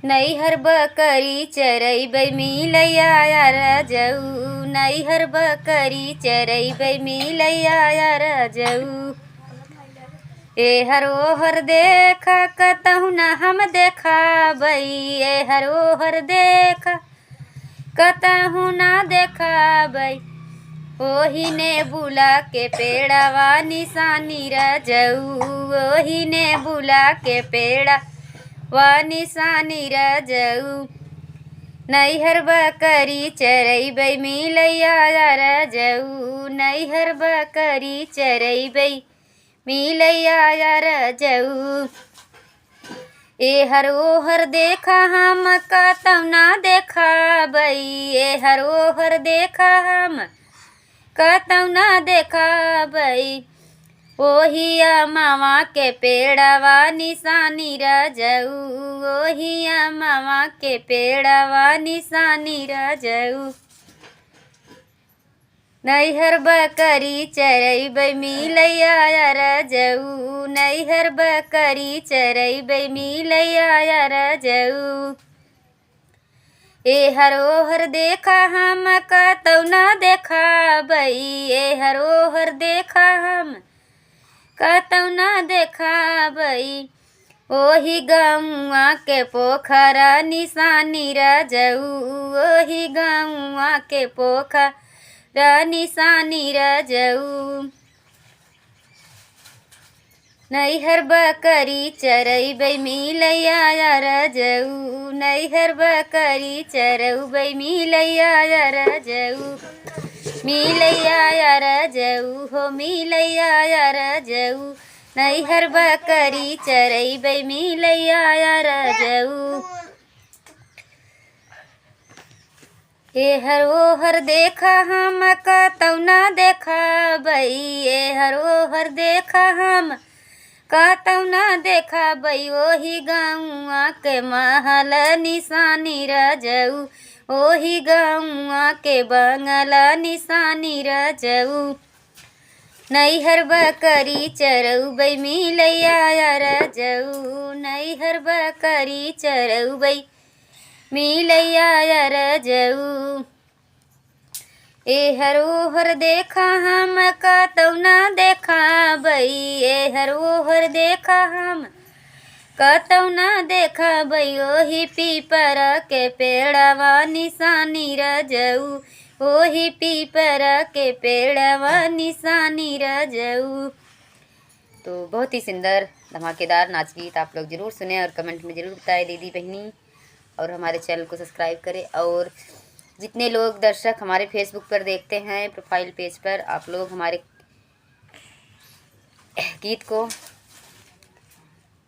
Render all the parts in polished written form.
नैहर बकरी चरैबै मिलैया राजऊ, नैहर बकरी चरैबै मिलैया राजऊ। एहर ओहर देखा कतहु न हम देखाबै, एहर ओहर देखा कतहु न देखाबै। ओही ने बुला के पेड़वा निशानी राजऊ, ओही ने बुला के पेड़ा वा निशानी राजऊ। नैहर बकरी चरैबै मिलैया राजऊ, नैहर बकरी चरैबै मिलैया राजऊ। एहर ओहर देखा हम कतहु न देखाबै, एहर ओहर देखा हम कतहु न देखाबै। ओही मामा के पेड़वा निशानी राजऊ, ओही मामा के पेड़वा निशानी राजऊ। नैहर बकरी चरैबै मिलैया राजऊ, नैहर बकरी चरैबै मिलैया राजऊ। एहर ओहर देखा हम कतहु न देखाबै, एहर ओहर देखा हम कतहु न देखाबै। ओही गौआ के पोखरा निशानी राजऊ, ओही गौआ के पोखरा निशानी राजऊ। नैहर बकरी चरैबै मिलैया राजऊ, नैहर बकरी चरैबै मिलैया राजऊ। मिलैया राजऊ हो मिलैया राजऊ, नैहर बकरी चरैबै मिलैया राजऊ। एहर ओहर देखा हम कतहु न देखाबै, एहर ओहर देखा हम कतहु न देखाबै। ओही गौआ के महल निशानी राजऊ, ओही गौआ के बंगला निशानी राजऊ। नैहर बकरी चरैबै मिलैया राजऊ, नैहर बकरी चरैबै मिलैया राजऊ। एहर ओहर देखा हम कतहु न देखाबै, एहर ओहर देखा हम कतहु न देखाबै। ओही पीपर के पेड़वा निशानी राजऊ, ओही पीपर के पेड़वा निशानी राजऊ। तो बहुत ही सुंदर धमाकेदार नाच गीत आप लोग ज़रूर सुने और कमेंट में ज़रूर बताएं दीदी बहनी, और हमारे चैनल को सब्सक्राइब करें। और जितने लोग दर्शक हमारे फेसबुक पर देखते हैं प्रोफाइल पेज पर, आप लोग हमारे गीत को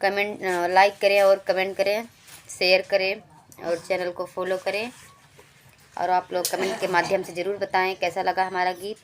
कमेंट लाइक करें और कमेंट करें, शेयर करें और चैनल को फॉलो करें। और आप लोग कमेंट के माध्यम से ज़रूर बताएं कैसा लगा हमारा गीत।